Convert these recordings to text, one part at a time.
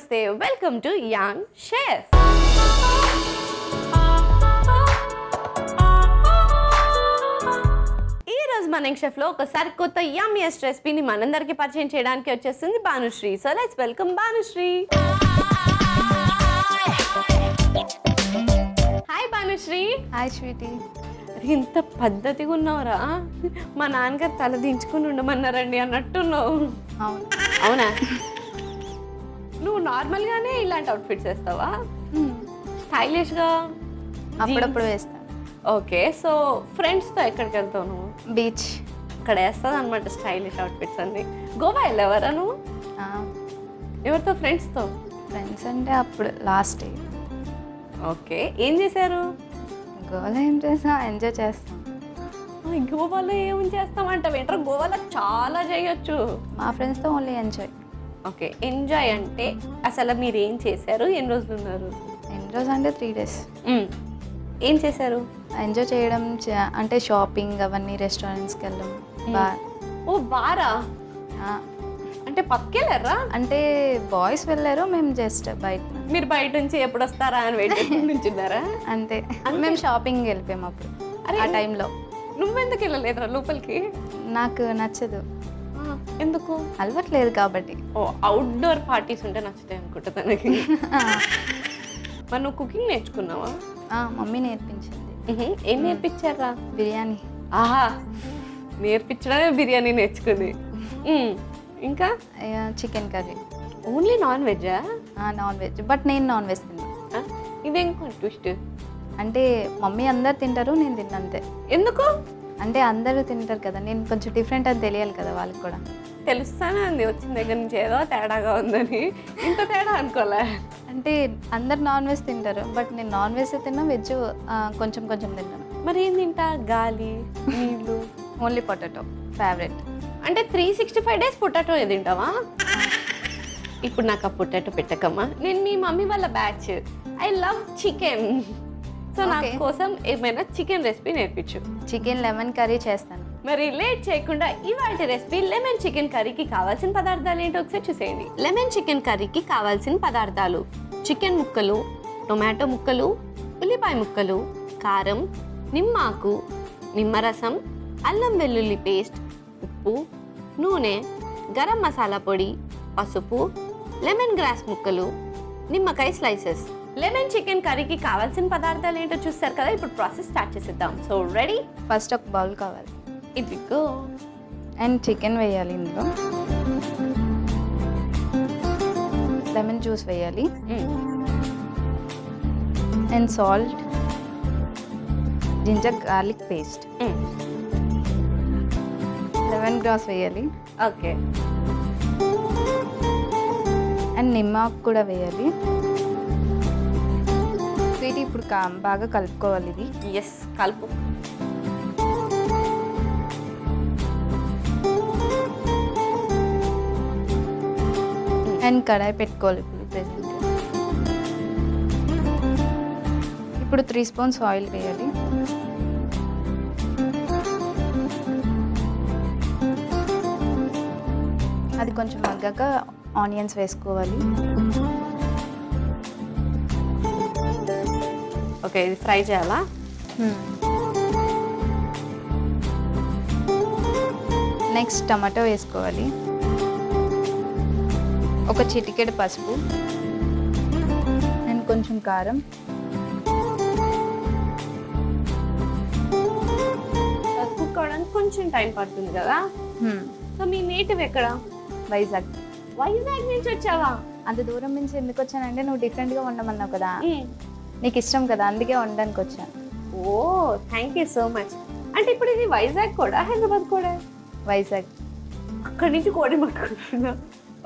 నమస్తే welcome to young chef. ఈ రోజు మన యంగ్ షెఫ్ లో ఒకసారి కొత్త యమ్మీయెస్ట్ రెసిపీని మనందరికీ పరిచయం చేయడానికి వచ్చేస్తుంది Bhanushri. So let's welcome Bhanushri. Hi Bhanushri. Hi sweetie. ఇంత పద్ధతిగా ఉన్నావురా, మా నాన్నగారు తల దించుకుని ఉండమన్నారండి అన్నట్టున్నావు. అవునా? నువ్వు నార్మల్గానే ఇలాంటి అవుట్ఫిట్స్ వేస్తావా? స్టైలిష్గా అప్పుడప్పుడు వేస్తాను. ఓకే, సో ఫ్రెండ్స్తో ఎక్కడికి వెళ్తావు నువ్వు? బీచ్. అక్కడ వేస్తుంది అనమాట స్టైలిష్ అవుట్ఫిట్స్ అన్ని. గోవా వెళ్ళేవారా నువ్వు? ఎవరితో? ఫ్రెండ్స్తో? ఫ్రెండ్స్ అంటే అప్పుడు లాస్ట్ డే. ఓకే, ఏం చేశారు? గోవాలో ఏం చేస్తాం, ఎంజాయ్ చేస్తాం. గోవాలో ఏం చేస్తామంటే వింటర్ గోవాలో చాలా చేయొచ్చు. మా ఫ్రెండ్స్తో ఓన్లీ ఎంజాయ్. ఓకే, ఎంజాయ్ అంటే అసలు మీరు ఏం చేశారు? ఎన్ని రోజులు ఉన్నారు? ఎన్ని రోజు అంటే 3 days. ఏం చేశారు? ఎంజాయ్ చేయడం అంటే షాపింగ్ అవన్నీ, రెస్టారెంట్స్కి వెళ్ళడం. ఓ బారా? అంటే పక్కెళ్ళారా? అంటే బాయ్స్ వెళ్ళారు, మేము జస్ట్ బయట. మీరు బయట నుంచి ఎప్పుడు వస్తారా అని వెయిట్ చేస్తున్నారా? అంతే. మేము షాపింగ్ వెళ్ళిపోయాము అప్పుడు. అరే ఆ టైంలో. నువ్వెందుకు వెళ్ళలేదురా లోపలికి? నాకు నచ్చదు. ఎందుకు? అలవాట్లేదు కాబట్టి. ఓ, అవుట్డోర్ పార్టీస్ ఉంటే నచ్చుతాయి అనుకుంటా తనకి. మరి నువ్వు కుకింగ్ నేర్చుకున్నావా? మమ్మీ నేర్పించింది. ఏం నేర్పించారా? బిర్యానీ. ఆహా, నేర్పించడమే బిర్యానీ నేర్చుకుంది. ఇంకా చికెన్ కర్రీ. ఓన్లీ నాన్ వెజ్జా? నాన్ వెజ్, బట్ నేను నాన్ వెజ్ తిన్నా. ఇదేం ట్విస్ట్? అంటే మమ్మీ అందరు తింటారు, నేను తిన్నంతే. ఎందుకు? అంటే అందరూ తింటారు కదా, నేను కొంచెం డిఫరెంట్ అని తెలియాలి కదా వాళ్ళకి కూడా. తెలుస్తానే ఉంది వచ్చిన దగ్గర నుంచి ఏదో తేడాగా ఉందని. ఇంత తేడా అనుకోలే. అంటే అందరు నాన్ వెజ్ తింటారు, బట్ నేను నాన్ వెజ్ తిన్నా, వెజ్ కొంచెం కొంచెం తింటాను. మరి ఏం తింటా? గాలి, నీళ్ళు. Only potato favourite. అంటే 365 days పొటాటో తింటావా? ఇప్పుడు నాకు ఆ పొటాటో పెట్టకమ్మా. నేను మీ మమ్మీ వాళ్ళ batch. I love chicken. So నా కోసం ఏమైనా చికెన్ రెసిపీ నేర్పించు. చికెన్ లెమన్ కర్రీ చేస్తాను. మరి లేట్ చేయకుండా ఇవాళ రెసిపీ లెమన్ చికెన్ కర్రీకి కావాల్సిన పదార్థాలు ఏంటో ఒకసారి చూసేయండి. లెమన్ చికెన్ కర్రీకి కావాల్సిన పదార్థాలు: చికెన్ ముక్కలు, టొమాటో ముక్కలు, ఉల్లిపాయ ముక్కలు, కారం, నిమ్మాకు, నిమ్మరసం, అల్లం వెల్లుల్లి పేస్ట్, ఉప్పు, నూనె, గరం మసాలా పొడి, పసుపు, లెమన్ గ్రాస్ ముక్కలు, నిమ్మకాయ స్లైసెస్. లెమన్ చికెన్ కర్రీకి కావాల్సిన పదార్థాలు ఏంటో చూస్తారు కదా. ఇప్పుడు ప్రాసెస్ స్టార్ట్ చేసేద్దాం. So ready? ఫస్ట్ ఒక బౌల్ కావాలి. ఇదిగో. అండ్ చికెన్ వేయాలి ఇందులో. లెమన్ జ్యూస్ వేయాలి. And salt, ginger garlic paste, lemon grass వేయాలి. ఓకే. అండ్ నిమ్మాకు కూడా వేయాలి. స్వీట్ ఇప్పుడు బాగా కలుపుకోవాలి ఇది. ఎస్, కలుపు. అండ్ కడాయి పెట్టుకోవాలి ఇప్పుడు ప్రెజెంట్. ఇప్పుడు 3 spoons ఆయిల్ వేయాలి. అది కొంచెం మగ్గాక ఆనియన్స్ వేసుకోవాలి. ఓకే, ఇది ఫ్రై చేయాలా? నెక్స్ట్ టమాటో వేసుకోవాలి. ఒక చిటికెడు పసుపు అండ్ కొంచెం కారం. కుక్ అవడానికి కొంచెం టైం పడుతుంది కదా. సో మీ నేటివ్ ఎక్కడ? వైజాగ్. వైజాగ్ నుంచి వచ్చావా? అంత దూరం నుంచి ఎందుకు వచ్చానంటే నువ్వు డిఫరెంట్గా ఉండమన్నావు కదా, నీకు ఇష్టం కదా, అందుకే వండడానికి వచ్చాను. ఓ, థ్యాంక్ యూ సో మచ్. అంటే ఇప్పుడు ఇది వైజాగ్ కూడా, హైదరాబాద్ కూడా? వైజాగ్. అక్కడి నుంచి కోడి పట్టుకుంటున్నా.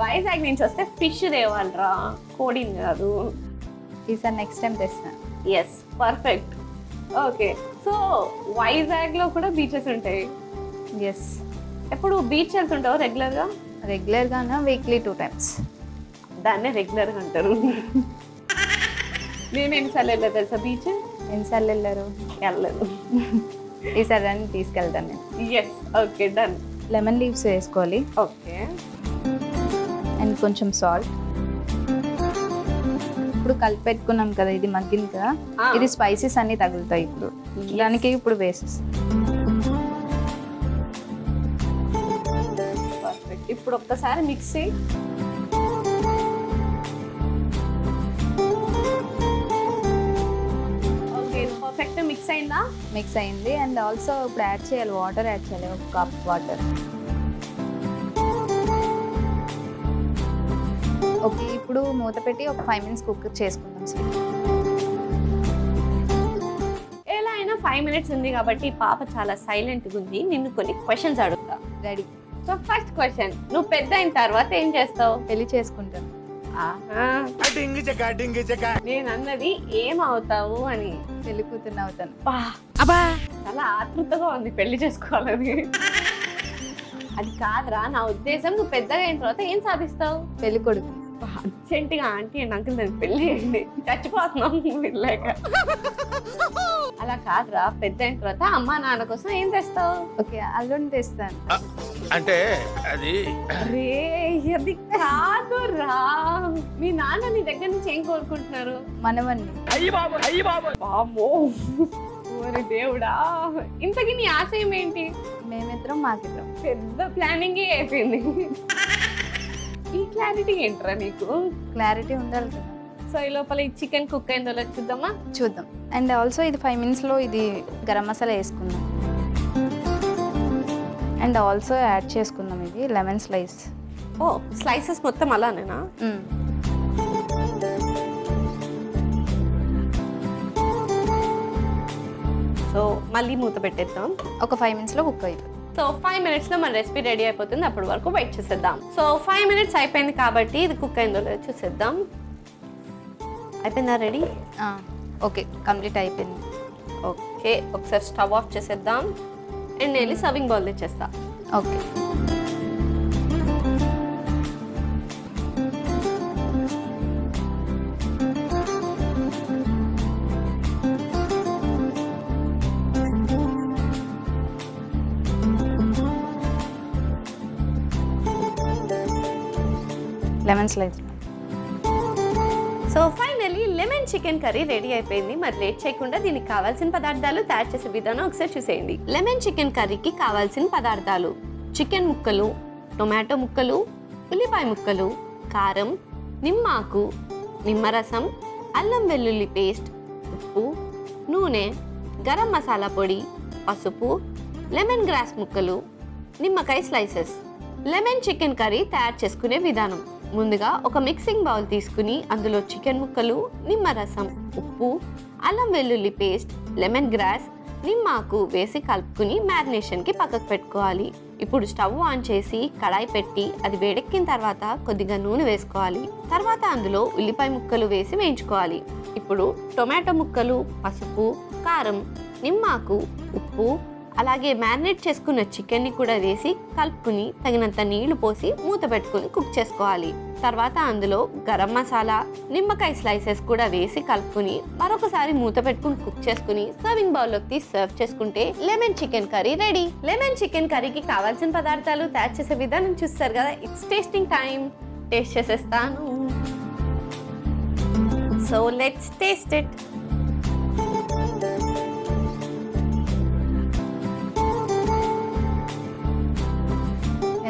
వైజాగ్ నుంచి వస్తే ఫిష్ తేవాలరా, కోడిని కాదు. ఈసారి నెక్స్ట్ టైం తెస్తాను. Yes, perfect. ఓకే, సో వైజాగ్లో కూడా బీచెస్ ఉంటాయి. ఎస్. ఎప్పుడు బీచ్ వెళ్తుంటావు రెగ్యులర్గా? రెగ్యులర్గానా, వీక్లీ 2 times. దాన్నే రెగ్యులర్గా అంటారు. నేను ఎన్నిసార్లు వెళ్ళా తెలుసా బీచ్? ఎన్నిసార్లు వెళ్ళారు? వెళ్ళలేదు. ఈసారి రండి, తీసుకెళ్తాను నేను. Yes, okay, done. Lemon leaves వేసుకోవాలి. ఓకే. అండ్ కొంచెం సాల్ట్. ఇప్పుడు కలిపి పెట్టుకున్నాం కదా, ఇది మగ్గింది కదా, ఇది స్పైసెస్ అన్ని తగులుతాయి ఇప్పుడు దానికి. ఇప్పుడు వేసేసి ఇప్పుడు ఒక్కసారి మిక్స్ చేయి. ఓకే, పర్ఫెక్ట్ మిక్స్ అయిందా? మిక్స్ అయింది. అండ్ ఆల్సో ఇప్పుడు యాడ్ చేయాలి, వాటర్ యాడ్ చేయాలి, 1 కప్ వాటర్. ఓకే, ఇప్పుడు మూత పెట్టి ఒక 5 minutes కుక్ చేసుకుందాం స్వీట్. ఎలా అయినా 5 minutes ఉంది కాబట్టి పాప చాలా సైలెంట్గా ఉంది. నిన్ను కొన్ని క్వశ్చన్స్ అడుగుతా. రెడీ? సో ఫస్ట్ క్వశ్చన్, నువ్వు పెద్ద అయిన తర్వాత ఏం చేస్తావు? పెళ్లి చేసుకుంటాను. నేను అన్నది ఏమవుతావు అని. పెళ్లి కూతురు అవుతాను. చాలా ఆతృతగా ఉంది పెళ్లి చేసుకోవాలని. అది కాదురా, నా ఉద్దేశం నువ్వు పెద్దగా అయిన తర్వాత ఏం సాధిస్తావు? పెళ్లి కొడుకు. అర్జెంటుగా ఆంటీ అండ్ అంకుల్ దానికి పెళ్లి చేయండి, చచ్చిపోతున్నాం వెళ్ళాక. అలా కాదురా, పెద్ద అయిన తర్వాత అమ్మా నాన్న కోసం ఏం తెస్తావు? ఓకే, అల్లుడిని తెస్తాను. అంటే అది అది కాదురా, మీ నాన్న నీ దగ్గర నుంచి ఏం కోరుకుంటున్నారు? మనవన్ని. వామ్మో, ఓరి దేవుడా. ఇంతకీ నీ ఆశయం ఏంటి? మేమిద్దరం మాకిద్దరం. పెద్ద ప్లానింగ్ అయిపోయింది. ఈ క్లారిటీ ఏంట్రా నీకు? క్లారిటీ ఉండాలి కదా. సో ఈ లోపల ఈ చికెన్ కుక్ అయిందో చూద్దామా? చూద్దాం. అండ్ ఆల్సో ఇది 5 minutesలో ఇది గరం మసాలా వేసుకుందాం. అండ్ ఆల్సో యాడ్ చేసుకుందాం ఇది లెమన్ స్లైస్. ఓ, స్లైసెస్ మొత్తం అలానేనా? సో మళ్ళీ మూత పెట్టేద్దాం. ఒక 5 minutesలో కుక్ అయిపోతుంది. సో 5 minutesలో మన రెసిపీ రెడీ అయిపోతుంది. అప్పటి వరకు వెయిట్ చేసేద్దాం. సో 5 minutes అయిపోయింది కాబట్టి ఇది కుక్ అయిందో లేదో చూసేద్దాం. అయిపోయిందా? రెడీ? ఓకే, కంప్లీట్ అయిపోయింది. ఓకే, ఒకసారి స్టవ్ ఆఫ్ చేసేద్దాం. అండ్ నేను సర్వింగ్ బౌల్ తెచ్చేస్తా. Okay. Lemon slice. So finally lemon chicken curry ready అయిపోయింది. మరి లేట్ చేయకుండా దీనికి కావాల్సిన పదార్థాలు తయారు చేసే విధానం ఒకసారి చూసేయండి. లెమన్ చికెన్ కర్రీకి కావాల్సిన పదార్థాలు: చికెన్ ముక్కలు, టొమాటో ముక్కలు, ఉల్లిపాయ ముక్కలు, కారం, నిమ్మాకు, నిమ్మరసం, అల్లం వెల్లుల్లి పేస్ట్, ఉప్పు, నూనె, గరం మసాలా పొడి, పసుపు, లెమన్ గ్రాస్ ముక్కలు, నిమ్మకాయ స్లైసెస్. లెమన్ చికెన్ కర్రీ తయారు చేసుకునే విధానం: ముందుగా ఒక మిక్సింగ్ బౌల్ తీసుకుని అందులో చికెన్ ముక్కలు, నిమ్మరసం, ఉప్పు, అల్లం వెల్లుల్లి పేస్ట్, లెమన్ గ్రాస్, నిమ్మాకు వేసి కలుపుకుని మ్యారినేషన్కి పక్కకు పెట్టుకోవాలి. ఇప్పుడు స్టవ్ ఆన్ చేసి కడాయి పెట్టి అది వేడెక్కిన తర్వాత కొద్దిగా నూనె వేసుకోవాలి. తర్వాత అందులో ఉల్లిపాయ ముక్కలు వేసి వేయించుకోవాలి. ఇప్పుడు టొమాటో ముక్కలు, పసుపు, కారం, నిమ్మాకు, ఉప్పు, అలాగే మ్యారినేట్ చేసుకున్న చికెన్ని కూడా వేసి కలుపుకుని తగినంత నీళ్లు పోసి మూత పెట్టుకుని కుక్ చేసుకోవాలి. తర్వాత అందులో గరం మసాలా, నిమ్మకాయ స్లైసెస్ కూడా వేసి కలుపుకుని మరొకసారి మూత పెట్టుకుని కుక్ చేసుకుని సర్వింగ్ బౌల్లోకి తీసి సర్వ్ చేసుకుంటే lemon chicken curry ready. Lemon chicken కర్రీకి కావాల్సిన పదార్థాలు తయారు చేసే విధానం చూస్తారు కదా. It's tasting time. టేస్ట్ చేసేస్తాను. So let's taste it.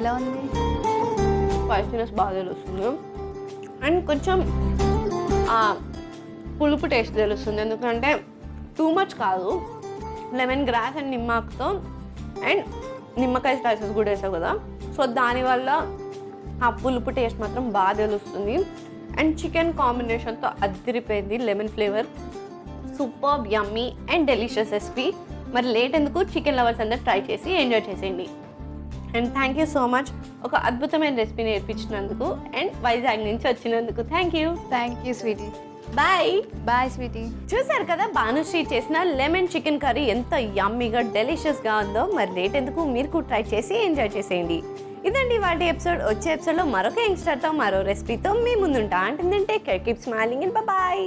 ఎలా ఉంది? స్పైసీనెస్ బాగా తెలుస్తుంది. అండ్ కొంచెం పులుపు టేస్ట్ తెలుస్తుంది. ఎందుకంటే టూ మచ్ కాదు, లెమన్ గ్రాస్ అండ్ నిమ్మకుతో అండ్ నిమ్మకాయ స్లైసెస్ కూడా వేసావు కదా, సో దానివల్ల ఆ పులుపు టేస్ట్ మాత్రం బాగా తెలుస్తుంది. అండ్ చికెన్ కాంబినేషన్తో అదిరిపోయింది. Lemon flavour super yummy and delicious recipe. మరి లేట్ ఎందుకు, చికెన్ లవర్స్ అందరు ట్రై చేసి ఎంజాయ్ చేసేయండి. And thank you so much ఒక అద్భుతమైన రెసిపీ నేర్పించినందుకు అండ్ వైజాగ్ నుంచి వచ్చినందుకు. Thank you sweetie. Bye. Bye sweetie. చూసారు కదా భానుశ్రీ చేసిన లెమన్ చికెన్ కర్రీ ఎంత యమ్మీగా డెలిషియస్గా ఉందో. మరి లేట్ ఎందుకు, మీరు కూడా ట్రై చేసి ఎంజాయ్ చేసేయండి. ఇదండి వాటి ఎపిసోడ్. వచ్చే ఎపిసోడ్లో మరొక యంగ్స్టర్తో మరో రెసిపీతో మీ ముందుంటా. అంటే కీప్ స్మైలింగ్ అండ్ బాయ్.